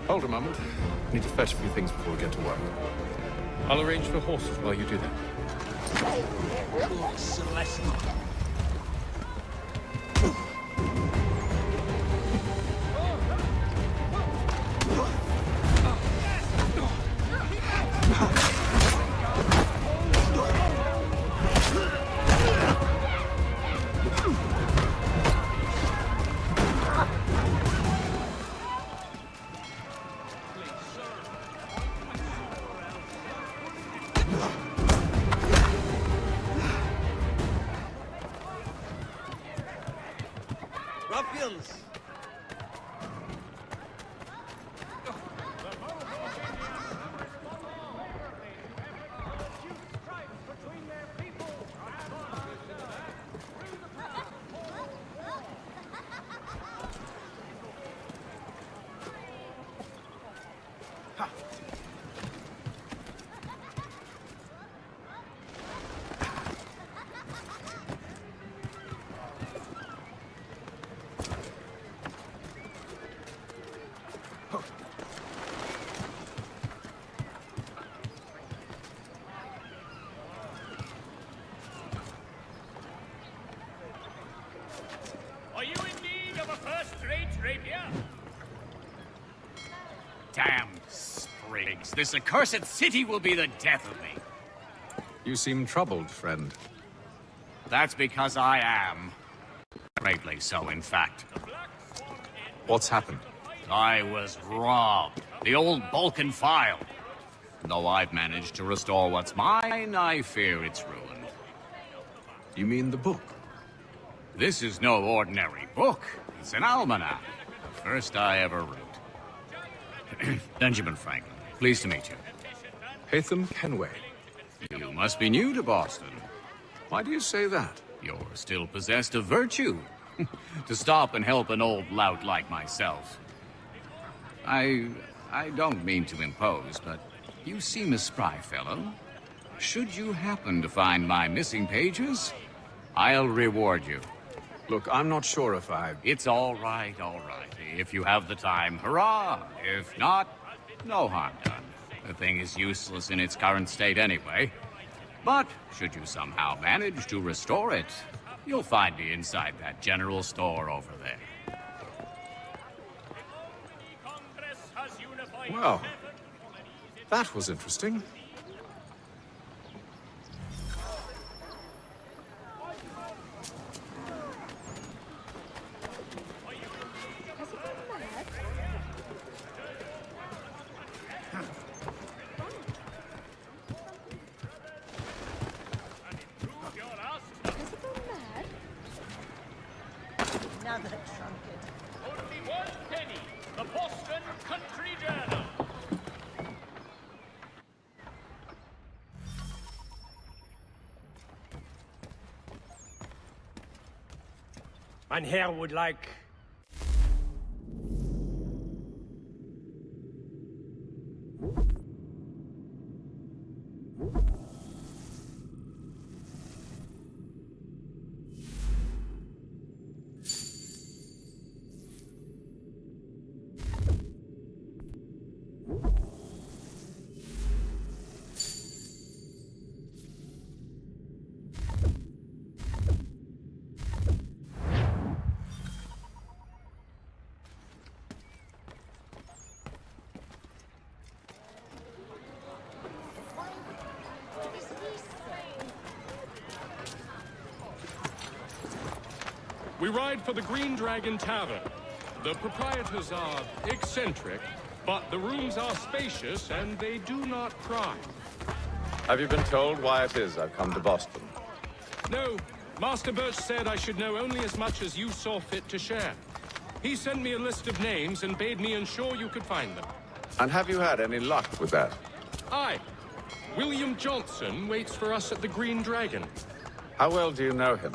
Hold a moment. I need to fetch a few things before we get to work. I'll arrange for horses while you do that. Ruffians! Are you in need of a first-rate rapier? Damn sprigs. This accursed city will be the death of me. You seem troubled, friend. That's because I am. Greatly so, in fact. What's happened? I was robbed. The old Balkan file. Though I've managed to restore what's mine, I fear it's ruined. You mean the book? This is no ordinary book. It's an almanac. The first I ever wrote. Benjamin Franklin, pleased to meet you. Haytham Kenway. You must be new to Boston. Why do you say that? You're still possessed of virtue. To stop and help an old lout like myself. I don't mean to impose, but you seem a spry fellow. Should you happen to find my missing pages, I'll reward you. Look, I'm not sure if I... It's all right. If you have the time, hurrah! If not, no harm done. The thing is useless in its current state anyway. But should you somehow manage to restore it, you'll find me inside that general store over there. Well, that was interesting. Another trumpet. Only 1 penny. The Boston Country Journal. Mein Herr would like... We ride for the Green Dragon Tavern. The proprietors are eccentric, but the rooms are spacious and they do not pry. Have you been told why it is I've come to Boston? No, Master Birch said I should know only as much as you saw fit to share. He sent me a list of names and bade me ensure you could find them. And have you had any luck with that? Aye. William Johnson waits for us at the Green Dragon. How well do you know him?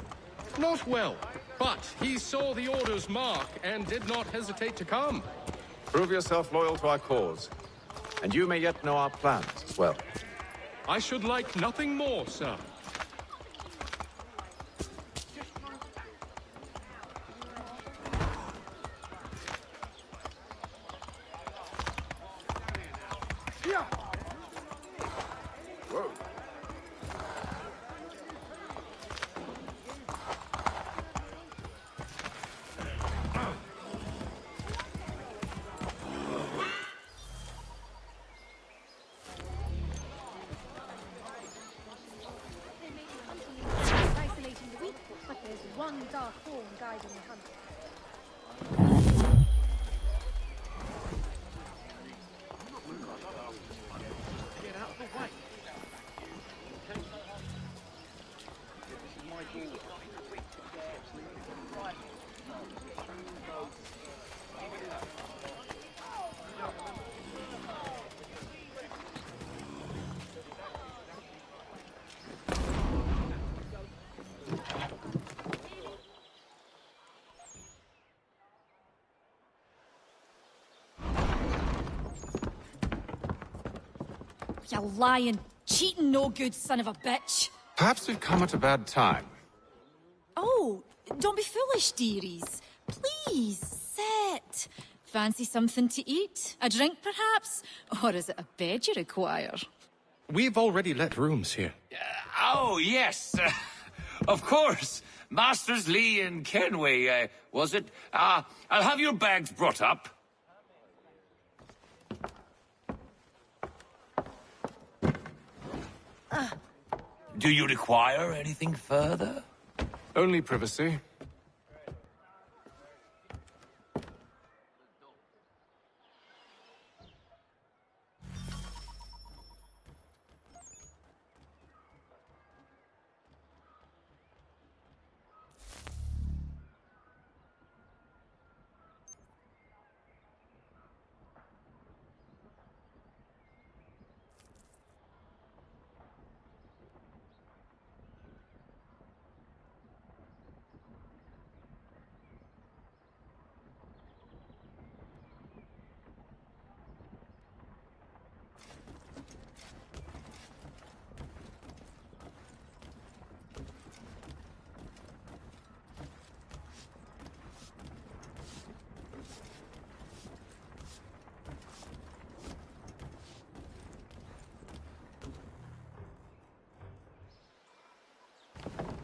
Not well, but he saw the order's mark and did not hesitate to come. Prove yourself loyal to our cause, and you may yet know our plans as well. I should like nothing more, sir. alone guiding the hunt. Get out of the way. You lying, cheating, no good son of a bitch. Perhaps we've come at a bad time. Oh, don't be foolish, dearies. Please, sit. Fancy something to eat? A drink, perhaps? Or is it a bed you require? We've already let rooms here. Oh, yes. Of course. Masters Lee and Kenway, was it? I'll have your bags brought up. Do you require anything further? Only privacy.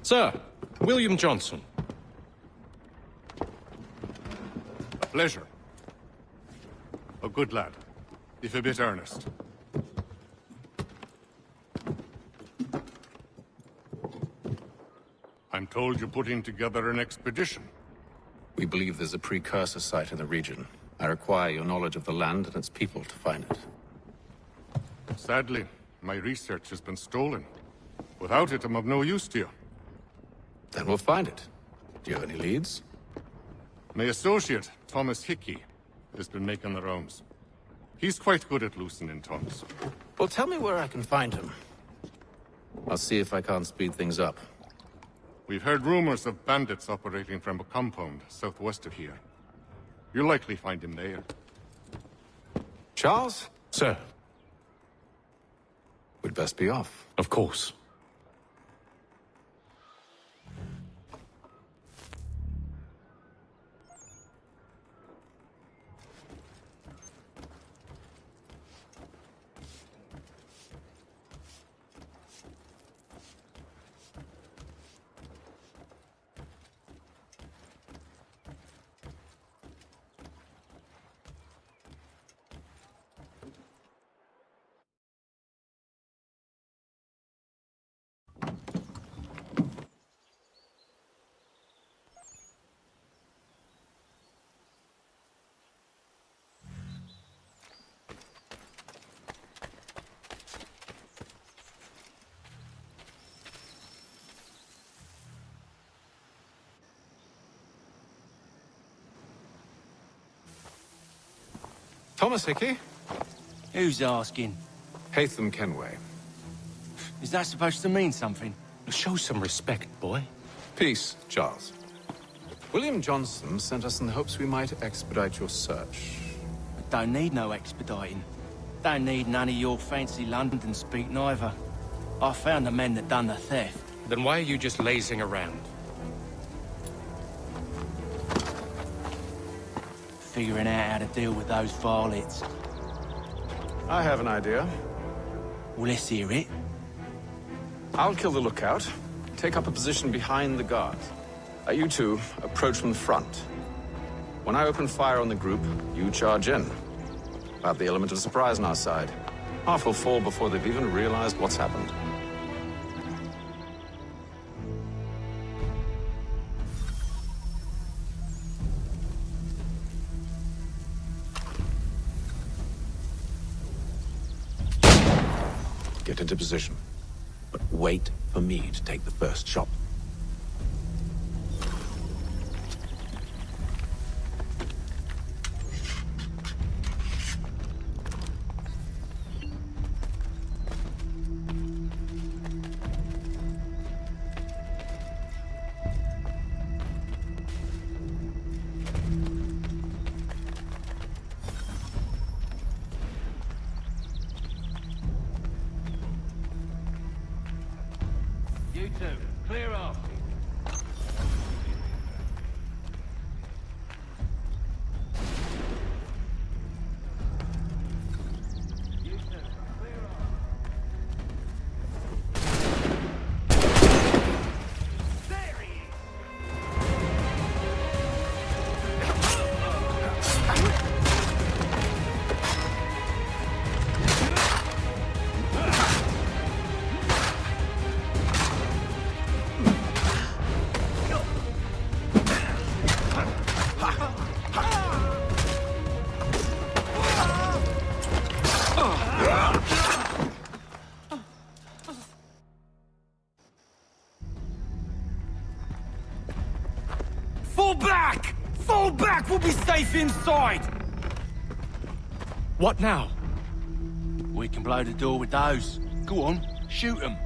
Sir, William Johnson. A pleasure. A good lad, if a bit earnest. I'm told you're putting together an expedition. We believe there's a precursor site in the region. I require your knowledge of the land and its people to find it. Sadly, my research has been stolen. Without it, I'm of no use to you. Then we'll find it. Do you have any leads? My associate, Thomas Hickey, has been making the rounds. He's quite good at loosening tongues. Well, tell me where I can find him. I'll see if I can't speed things up. We've heard rumors of bandits operating from a compound southwest of here. You'll likely find him there. Charles? Sir, We'd best be off. of course. Thomas Hickey? Who's asking? Haytham Kenway. Is that supposed to mean something? Show some respect, boy. Peace, Charles. William Johnson sent us in the hopes we might expedite your search. Don't need no expediting. Don't need none of your fancy London speak neither. I found the men that done the theft. Then why are you just lazing around? Figuring out how to deal with those varlets. I have an idea. Well, let's hear it. I'll kill the lookout, take up a position behind the guards. You two approach from the front. When I open fire on the group, you charge in. We'll have the element of surprise on our side. Half will fall before they've even realized what's happened. Get into position. But wait for me to take the first shot. You two, clear off. You two, clear off. There he is! Fall back! Fall back! We'll be safe inside! What now? We can blow the door with those. Go on, shoot them.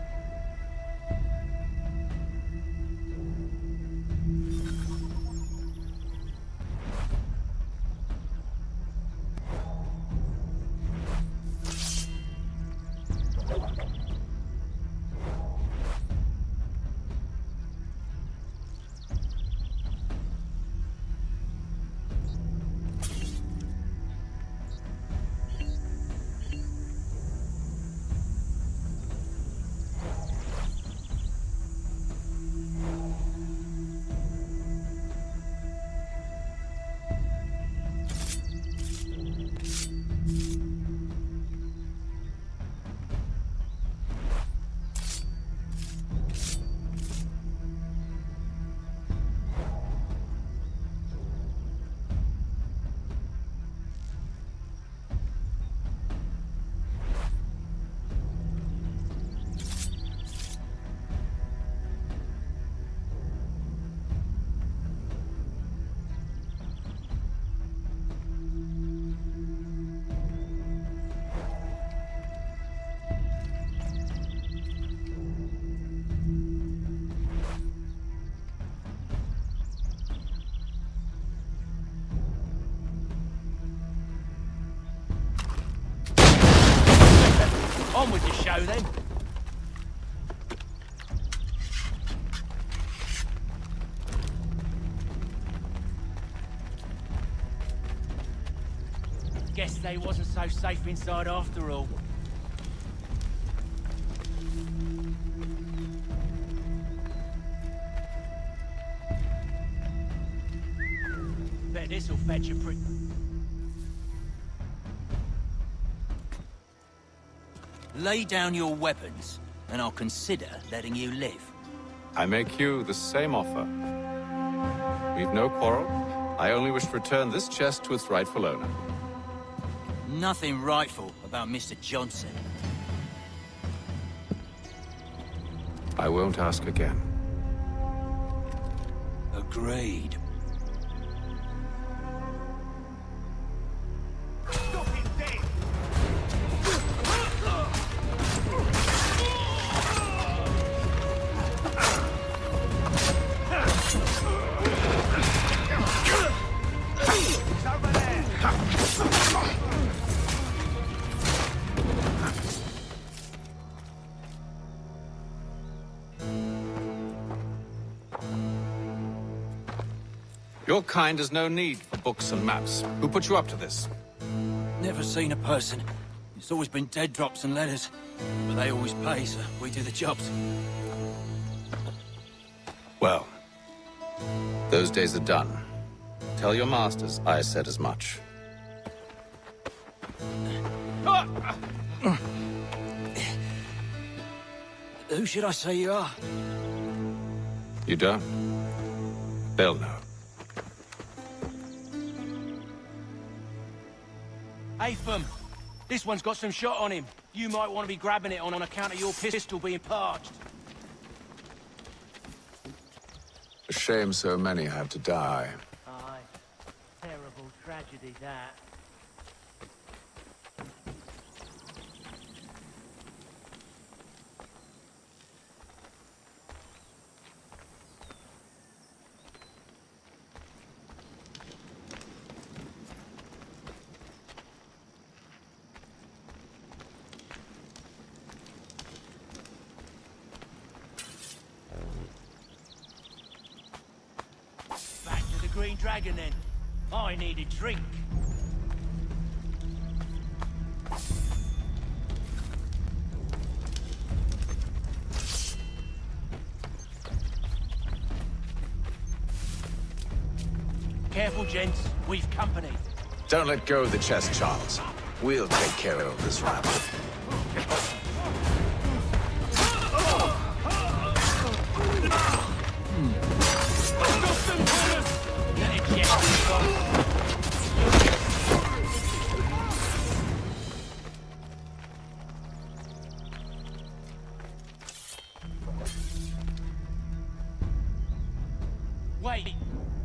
On with your show, then. Guess they wasn't so safe inside after all. Bet this'll fetch a prick. Lay down your weapons, and I'll consider letting you live. I make you the same offer. We've no quarrel. I only wish to return this chest to its rightful owner. Nothing rightful about Mr. Johnson. I won't ask again. Agreed. Your kind has no need for books and maps. Who put you up to this? Never seen a person. It's always been dead drops and letters. But they always pay, so we do the jobs. Well, those days are done. Tell your masters I said as much. Who should I say you are? You don't? They'll know. Haytham, this one's got some shot on him. You might want to be grabbing it on account of your pistol being parched. A shame so many have to die. Aye. Terrible tragedy, that. Back to the Green Dragon, then. I need a drink. Careful, gents. We've company. Don't let go of the chest, Charles. We'll take care of this rabble. Let it jet, boss. Wait,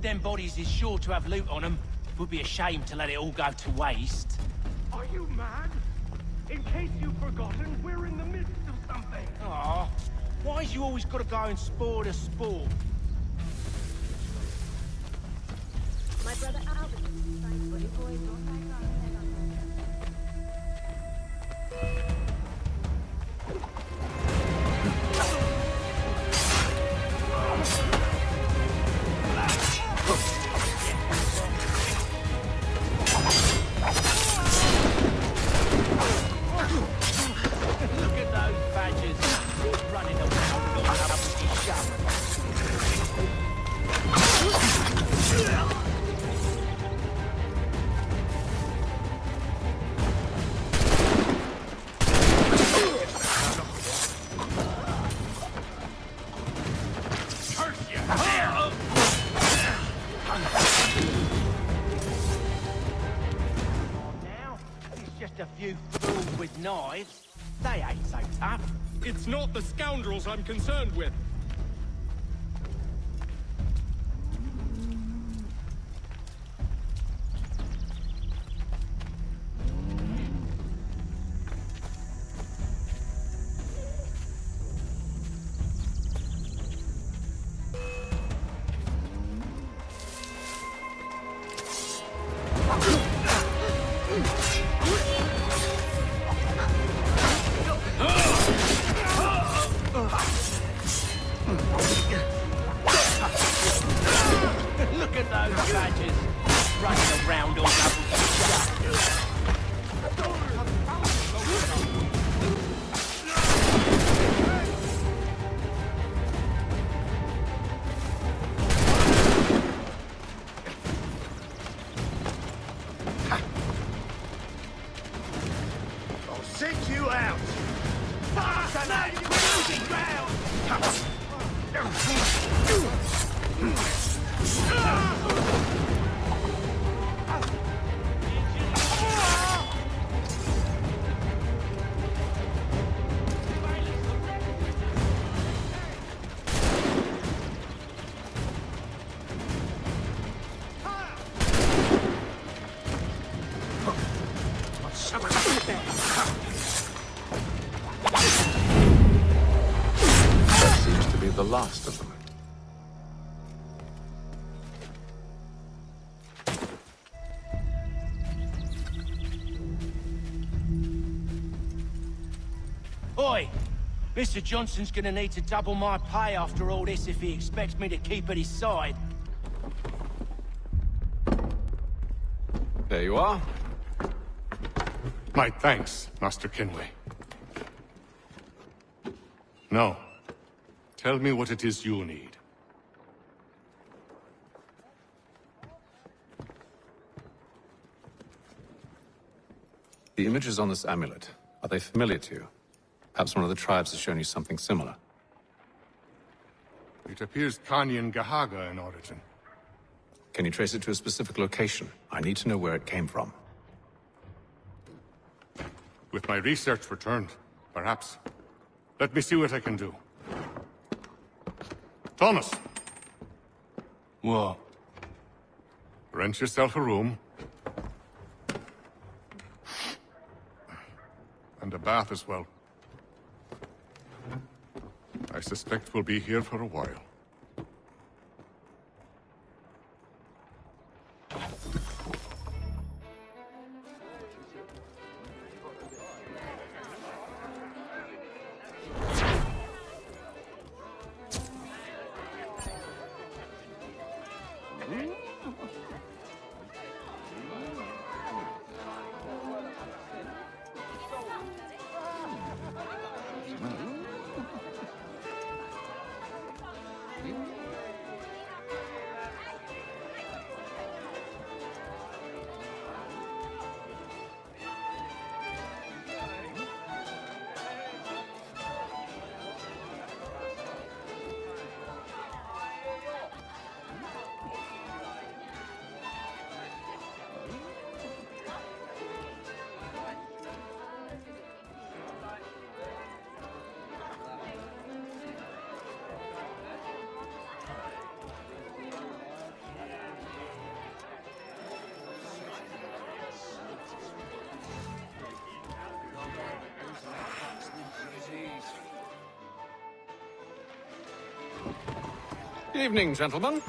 them bodies is sure to have loot on them. Would be a shame to let it all go to waste. Are you mad? In case you've forgotten, we're in the midst of something. Aw, why's you always gotta go and spoil the sport? My brother Albert is trying to avoid North Look at those badgers running around all up with each other. Now, it's just a few fools with knives. They ain't so tough. It's not the scoundrels I'm concerned with. Look at those badgers running around all up with each other. I'll send you out. Faster now, you're losing ground. That seems to be the last of them. Oi! Mr. Johnson's gonna need to double my pay after all this if he expects me to keep at his side. There you are. My thanks, Master Kenway. Now, tell me what it is you need. The images on this amulet, are they familiar to you? Perhaps one of the tribes has shown you something similar. It appears Kanyan Gahaga in origin. Can you trace it to a specific location? I need to know where it came from. With my research returned, perhaps. Let me see what I can do. Thomas! What? Rent yourself a room. And a bath as well. I suspect we'll be here for a while. Evening, gentlemen.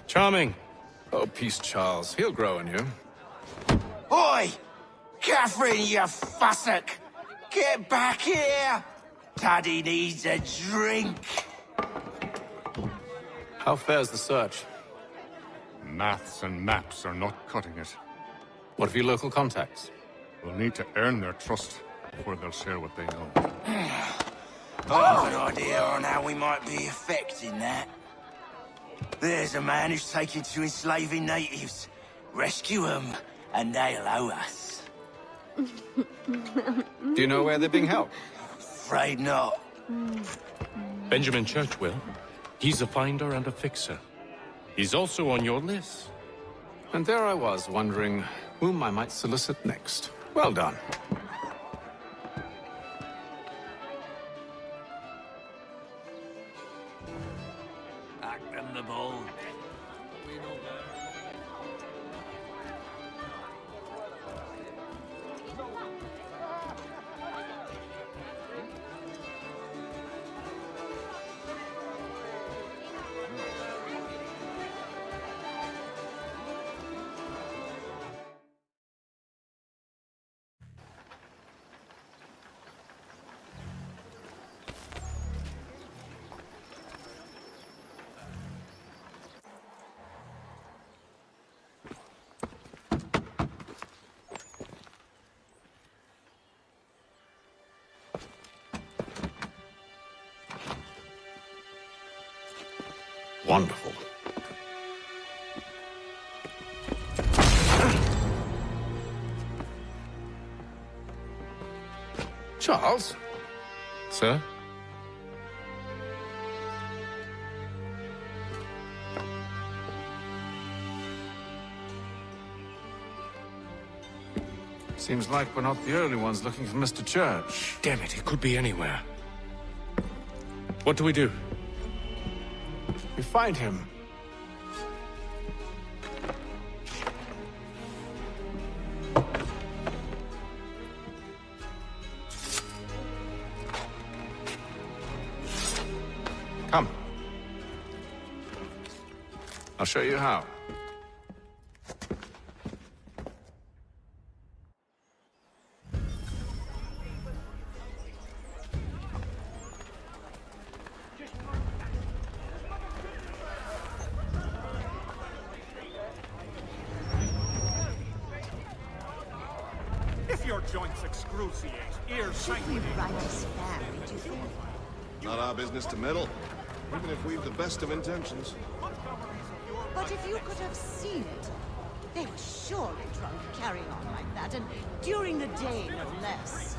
Charming. Oh, peace, Charles. He'll grow on you. Oi! Catherine, you fussock! Get back here! Daddy needs a drink. How fares the search? Maths and maps are not cutting it. What of your local contacts? We'll need to earn their trust before they'll share what they know. I've an idea on how we might be affecting that. There's a man who's taken to enslaving natives. Rescue them, and they'll owe us. Do you know where they're being held? Afraid not. Benjamin Churchwill. He's a finder and a fixer. He's also on your list. And there I was, wondering whom I might solicit next. Well done. Act them the ball. Wonderful. Charles? Sir? Seems like we're not the only ones looking for Mr. Church. Damn it, he could be anywhere. What do we do? We find him. Come. I'll show you how. If your joints excruciate, ears sanguinate. Not our business to meddle, even if we've the best of intentions. But if you could have seen it, they were surely drunk carrying on like that, and during the day, no less.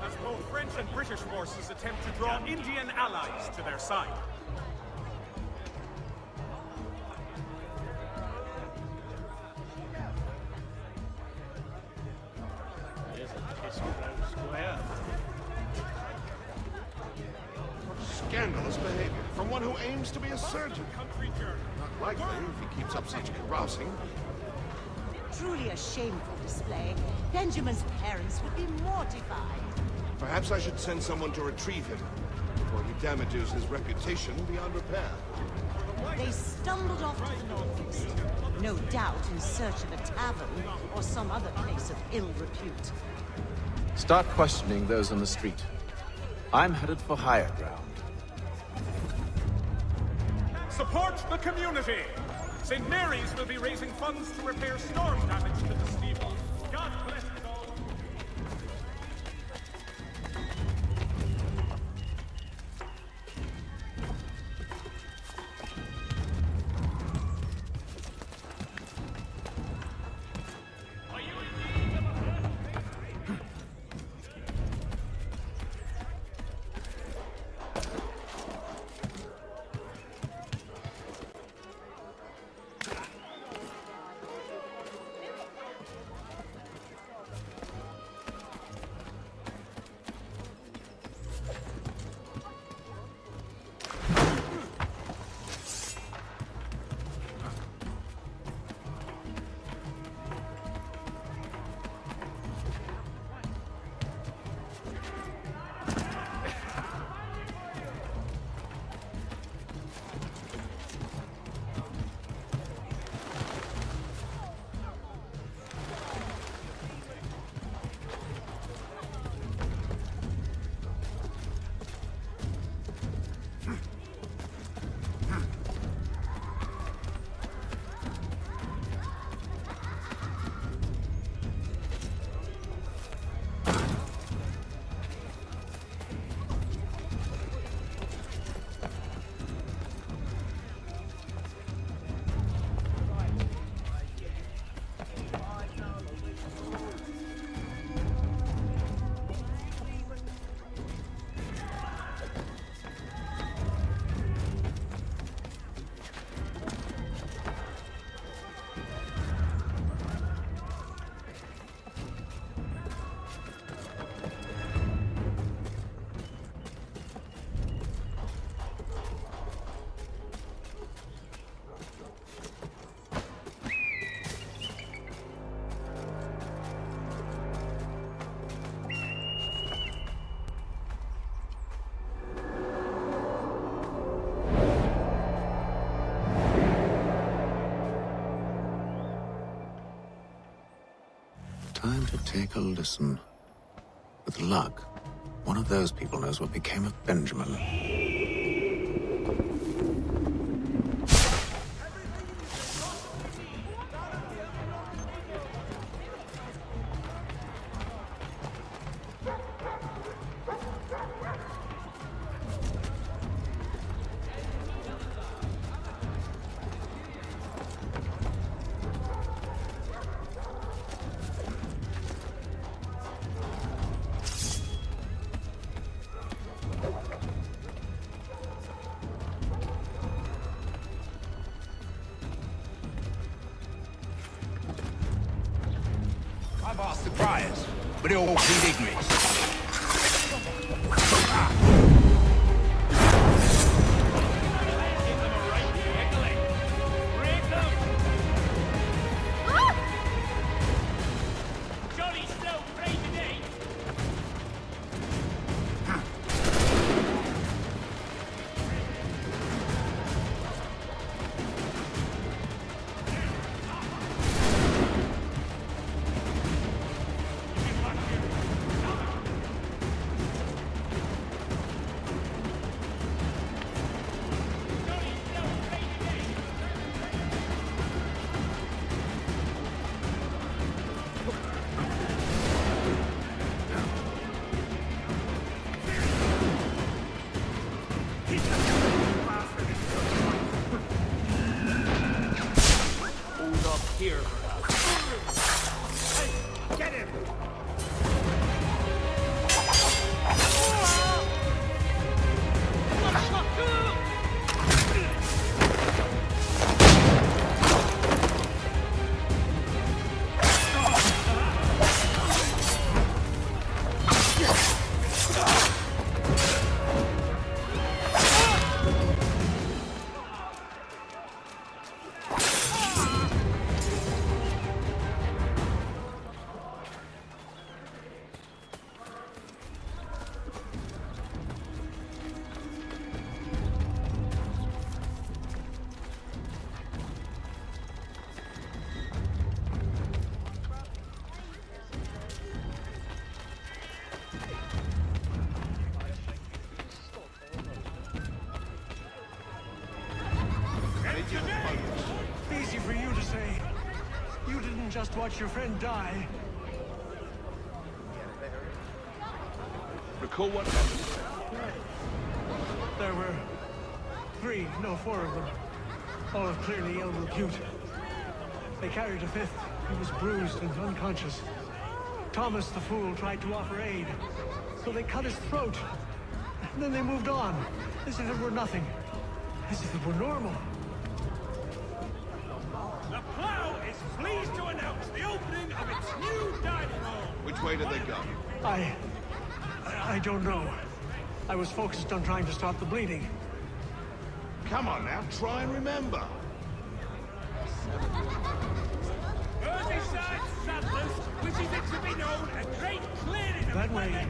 As both French and British forces attempt to draw Indian allies to their side. scandalous behavior from one who aims to be a surgeon. Not likely if he keeps up such carousing. Truly a shameful display. Benjamin's parents would be mortified. Perhaps I should send someone to retrieve him before he damages his reputation beyond repair. They stumbled off to the northeast, no doubt in search of a tavern or some other place of ill repute. Start questioning those on the street. I'm headed for higher ground. Support the community! St. Mary's will be raising funds to repair storm damage to the steeple. God bless it all. Time to take a listen. With luck, one of those people knows what became of Benjamin. I've asked the criers, but they all plead ignorance. Here, hey, get him! just watch your friend die. Recall what happened? There were 4 of them. All of clearly ill repute. They carried a 5th. He was bruised and unconscious. Thomas the Fool tried to offer aid, so they cut his throat. And then they moved on, as if it were nothing. As if it were normal. The Plough is pleased to announce the opening of its new dining hall. Which way did they go? I don't know. I was focused on trying to stop the bleeding. Come on now, try and remember. Merseyside Sadler's wishes it to be known a great clearing of That way,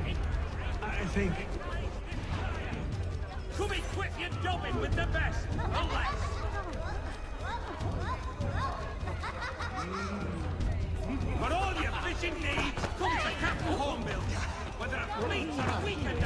I think. Come equip your dobbin with the best, alas. For all your fishing needs, come to Captain Hornbill. Whether a fleet or a weekend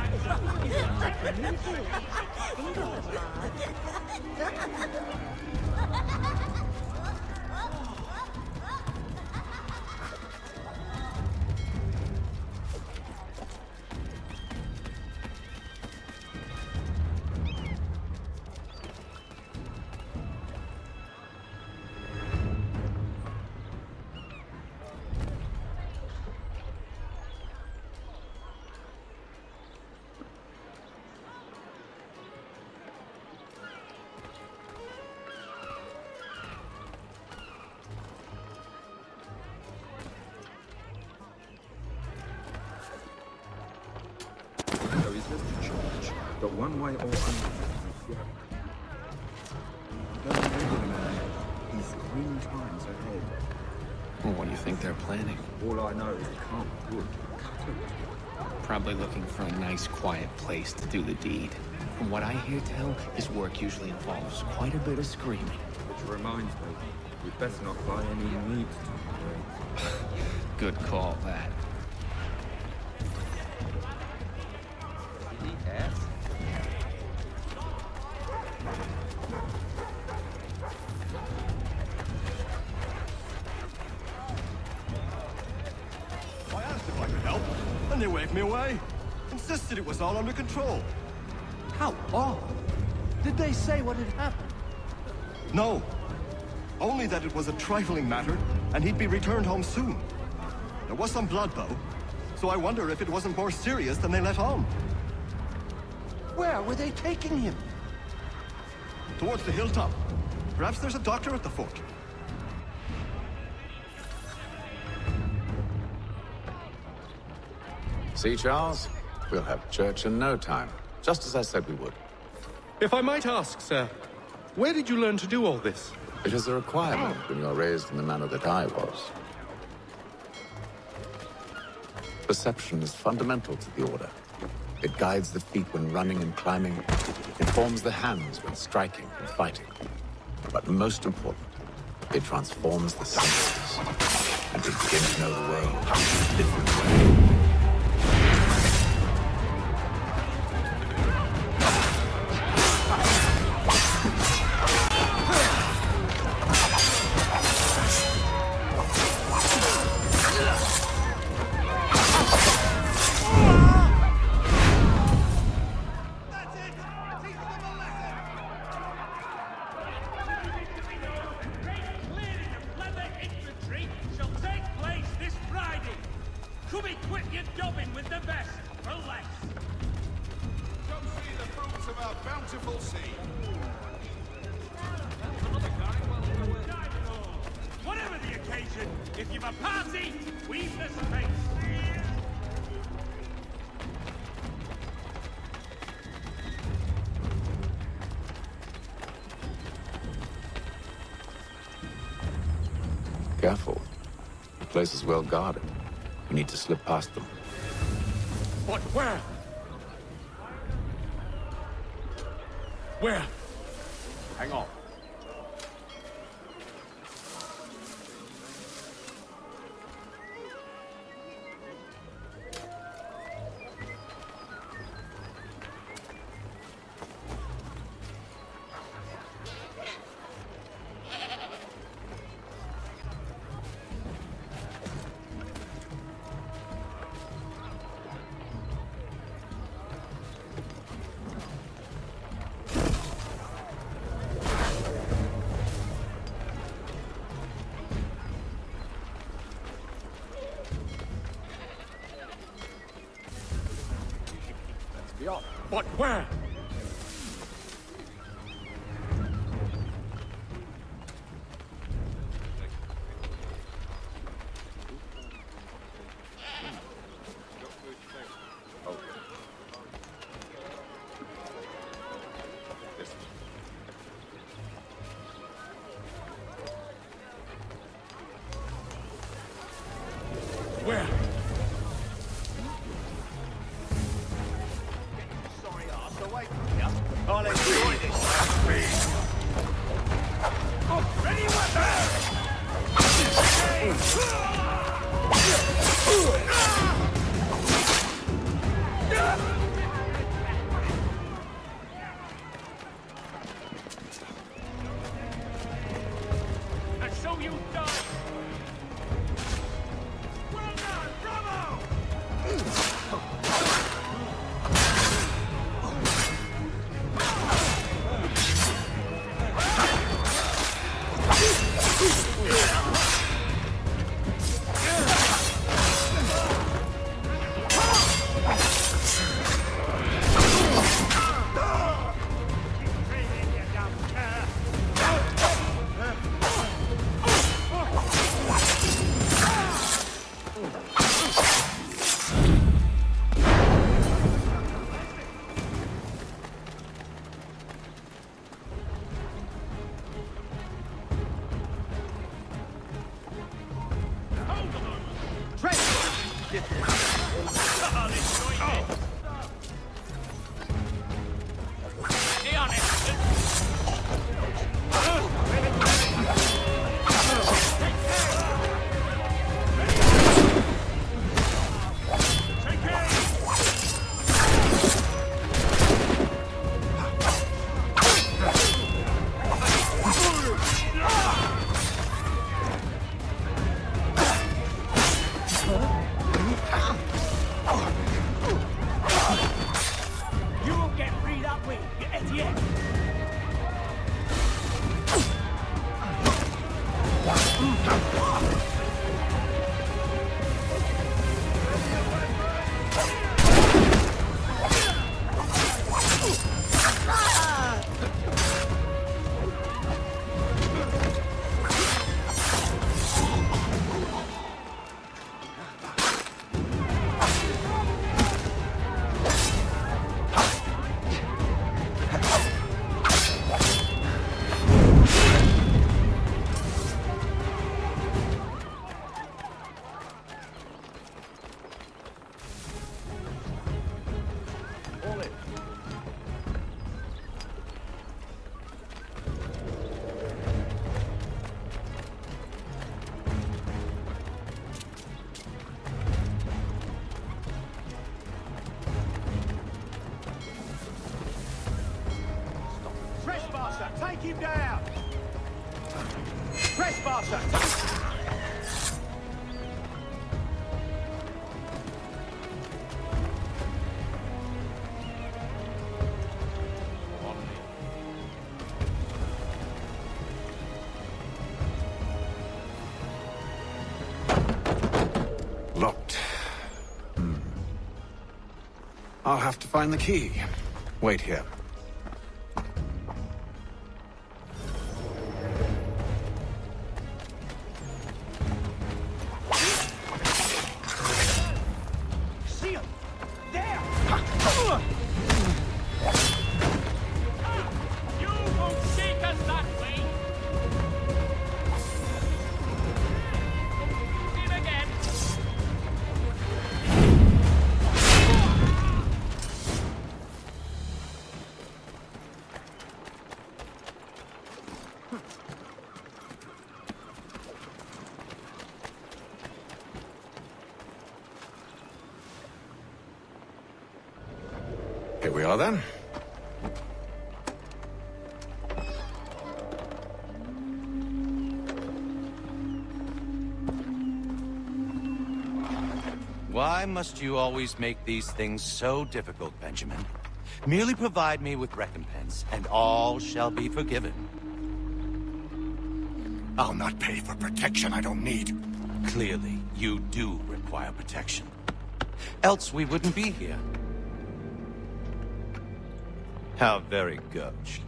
But one way or another, don't remember the man. He's grim times ahead. Well, what do you think they're planning? All I know is it can't be good. Cut it. Probably looking for a nice, quiet place to do the deed. From what I hear tell, his work usually involves quite a bit of screaming. Which reminds me, we'd better not buy any meat tomorrow. Good call, that. I asked if I could help, and they waved me away. Insisted it was all under control. How odd. Did they say what had happened? No. Only that it was a trifling matter, and he'd be returned home soon. There was some blood, though, so I wonder if it wasn't more serious than they let on. Where were they taking him? Towards the hilltop. Perhaps there's a doctor at the fort. See, Charles? We'll have church in no time, just as I said we would. If I might ask, sir, where did you learn to do all this? It is a requirement when you're raised in the manner that I was. Perception is fundamental to the Order. It guides the feet when running and climbing, informs the hands when striking and fighting. But most important, it transforms the senses, and we begin to know the world in a different way. Careful. The place is well guarded. You need to slip past them. But where? Where? Hang on. Yeah, but where? Where? Sorry, arse, away from you. I'll enjoy this. Oh, ready, And so you die! Well done, bravo! You'll get freed up with, you idiot! Trespasser, take him down! Trespasser! Locked. I'll have to find the key. Wait here. See him! There! You won't shake us that way! Him again! Here we are then. Why must you always make these things so difficult, Benjamin? Merely provide me with recompense, and all shall be forgiven. I'll not pay for protection I don't need. Clearly, you do require protection. Else we wouldn't be here. How very gauche.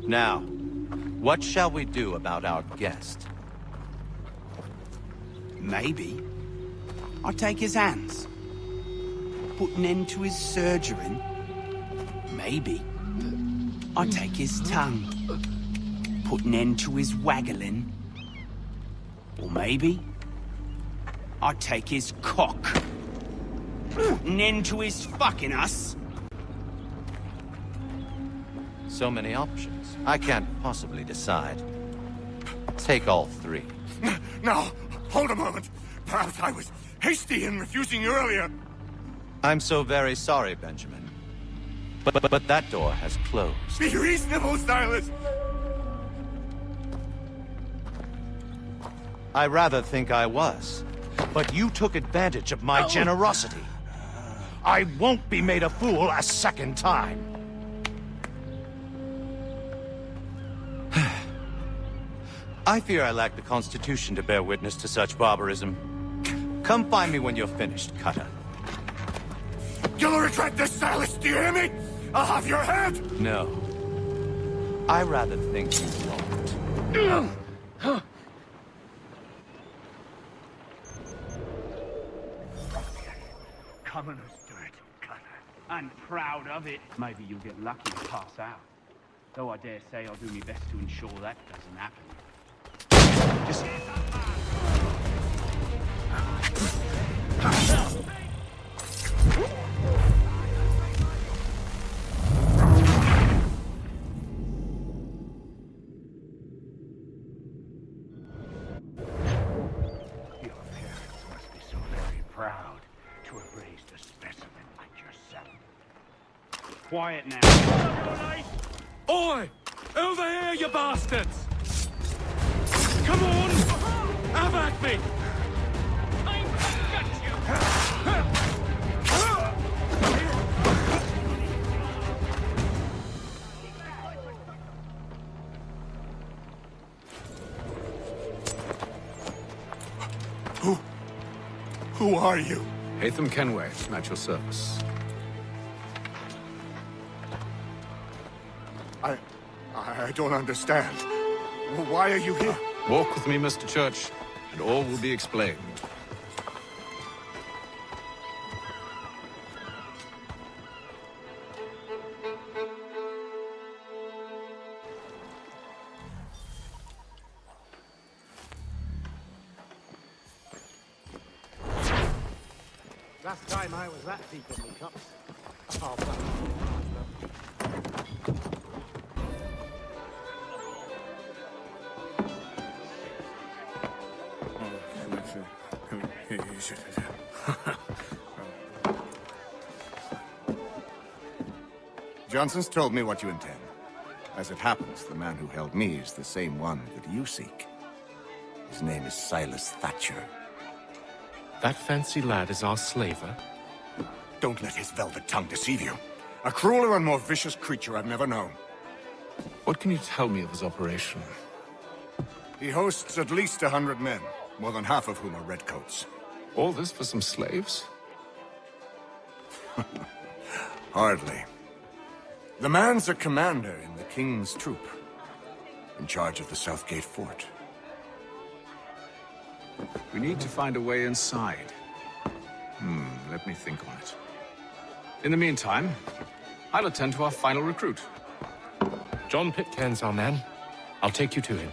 Now, what shall we do about our guest? Maybe I'll take his hands. Put an end to his surgering. Maybe I'll take his tongue. Put an end to his waggling. Or maybe I'll take his cock. Put an end to his fucking us. So many options. I can't possibly decide. Take all three. Now, hold a moment. Perhaps I was hasty in refusing you earlier. I'm so very sorry, Benjamin. But that door has closed. Be reasonable, Silas! I rather think I was. But you took advantage of my generosity. I won't be made a fool a second time. I fear I lack the constitution to bear witness to such barbarism. Come find me when you're finished, Cutter. You'll regret this, Silas, do you hear me? I'll have your head! No. I rather think you won't. Commoners do it, Cutter. And proud of it. Maybe you'll get lucky and pass out. Though I dare say I'll do my best to ensure that doesn't happen. Just... Your parents must be so very proud to have raised a specimen like yourself. Quiet now. Oi! Over here, you bastards! Come on! Have at me! Who are you? Haytham Kenway, at your service. I don't understand. Why are you here? Walk with me, Mr. Church, and all will be explained. Last time I was that deep in the cups. Oh, Johnson's told me what you intend. As it happens, the man who held me is the same one that you seek. His name is Silas Thatcher. That fancy lad is our slaver? Don't let his velvet tongue deceive you. A crueler and more vicious creature I've never known. What can you tell me of his operation? He hosts at least 100 men, more than half of whom are redcoats. All this for some slaves? Hardly. The man's a commander in the King's troop, in charge of the Southgate Fort. We need to find a way inside. Let me think on it. In the meantime, I'll attend to our final recruit. John Pitcairn's our man. I'll take you to him.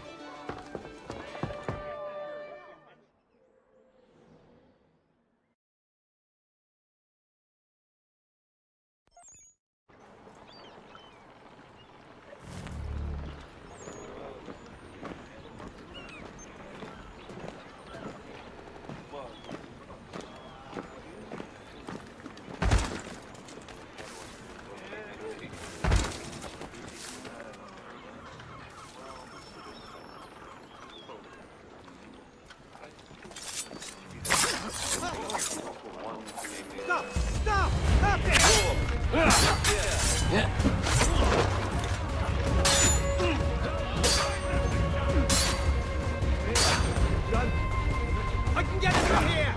I can get through here!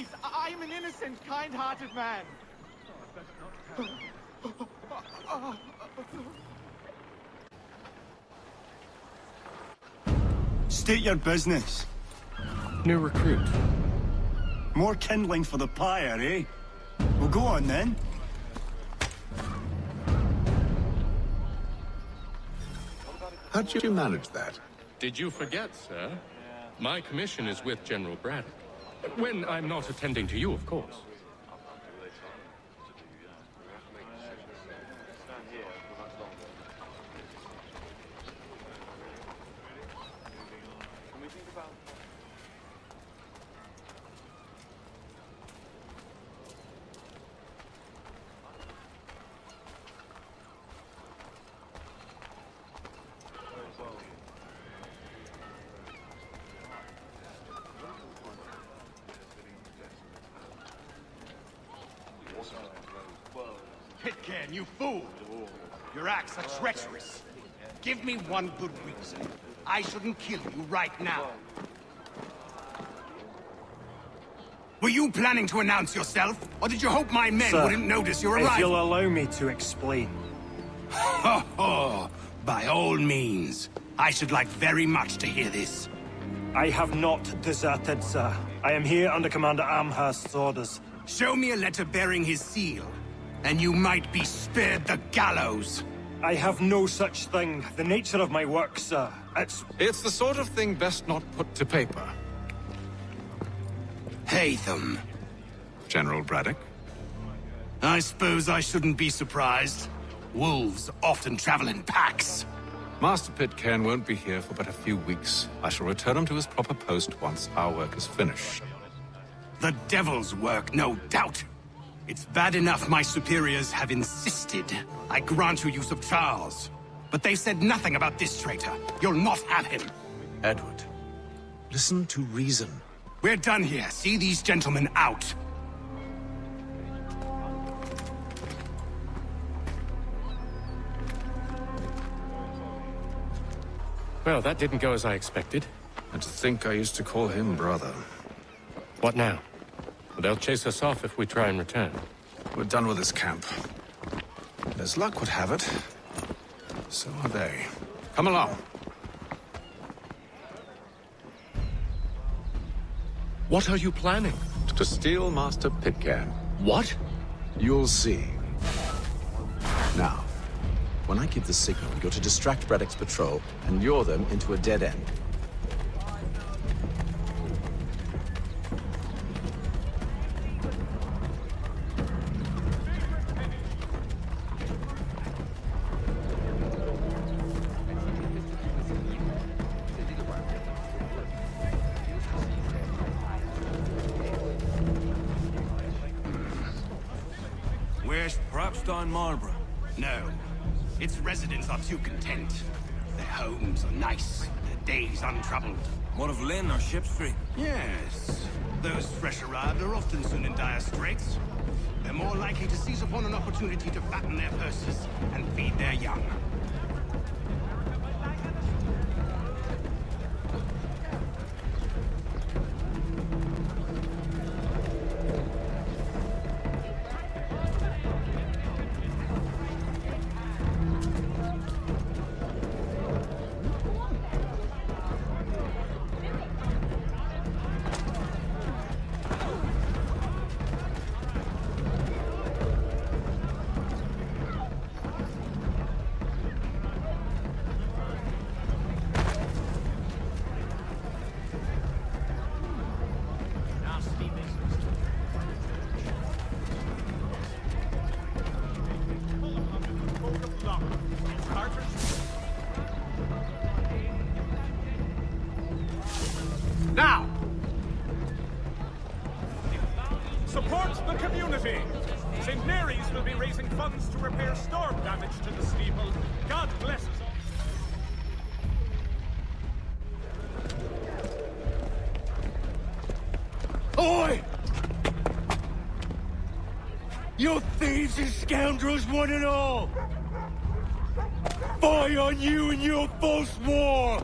Please, I am an innocent, kind-hearted man. State your business. New recruit. More kindling for the pyre, eh? Well, go on then. How'd you manage that? Did you forget, sir? My commission is with General Braddock. When I'm not attending to you, of course. Pitcairn, you fool! Your acts are treacherous. Give me one good reason. I shouldn't kill you right now. Were you planning to announce yourself? Or did you hope my men wouldn't notice your arrival? If you'll allow me to explain. Ho ho! By all means. I should like very much to hear this. I have not deserted, sir. I am here under Commander Amherst's orders. Show me a letter bearing his seal, and you might be spared the gallows. I have no such thing. The nature of my work, sir, It's the sort of thing best not put to paper. Haytham. General Braddock? I suppose I shouldn't be surprised. Wolves often travel in packs. Master Pitcairn won't be here for but a few weeks. I shall return him to his proper post once our work is finished. The devil's work, no doubt. It's bad enough my superiors have insisted I grant you use of Charles. But they said nothing about this traitor. You'll not have him. Edward, listen to reason. We're done here. See these gentlemen out. Well, that didn't go as I expected. And to think I used to call him brother. What now? They'll chase us off if we try and return. We're done with this camp. As luck would have it, so are they. Come along. What are you planning? To steal Master Pitcairn. What? You'll see. Now, when I give the signal, you're to distract Braddock's patrol and lure them into a dead end. Where's Propstein Marlborough? No. Its residents are too content. Their homes are nice, their days untroubled. What of Lynn or Ship Street? Yes. Those fresh arrived are often soon in dire straits. They're more likely to seize upon an opportunity to fatten their purses and feed their young. Now! Support the community! St. Mary's will be raising funds to repair storm damage to the steeple. God bless us all. Oi! You thieves and scoundrels, one and all! Fie on you and your false war!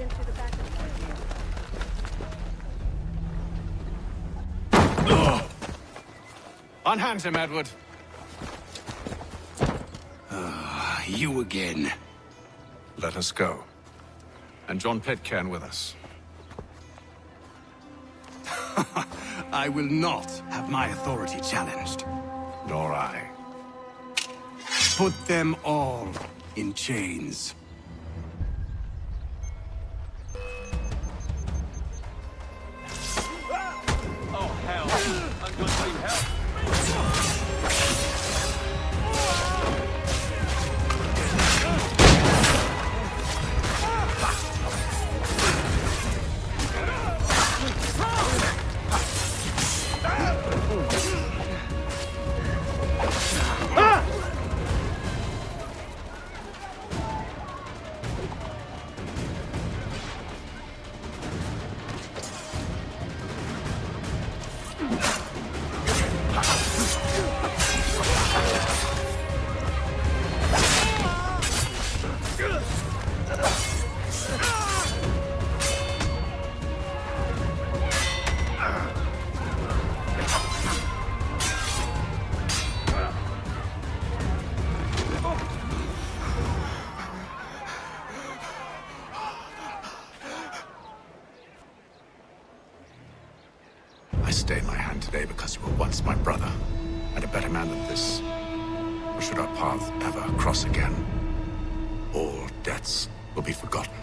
into the back of Unhand him, Edward. You again. Let us go. And John Pitcairn with us. I will not have my authority challenged. Nor I. Put them all in chains. Oh, hell. I'm going to need help. I stay my hand today because you were once my brother, and a better man than this. Or should our paths ever cross again, all debts will be forgotten.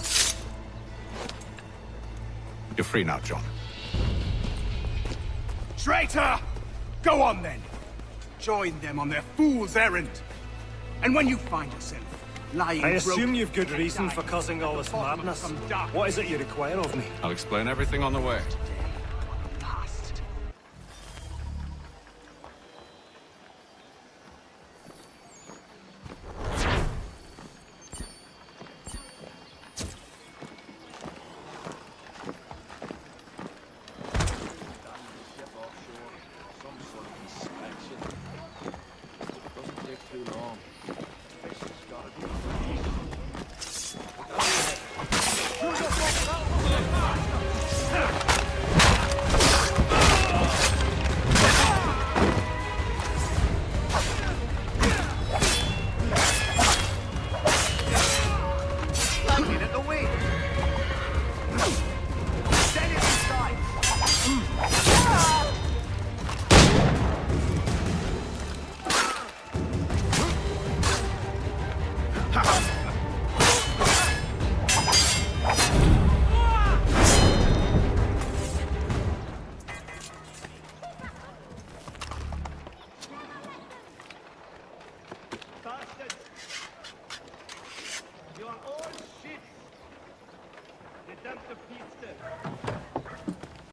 You're free now, John. Traitor! Go on then. Join them on their fool's errand. And when you find yourself lying I assume broken you've good reason for causing all this madness. What is it you require of me? I'll explain everything on the way. You are all shit! Redemptive pizza!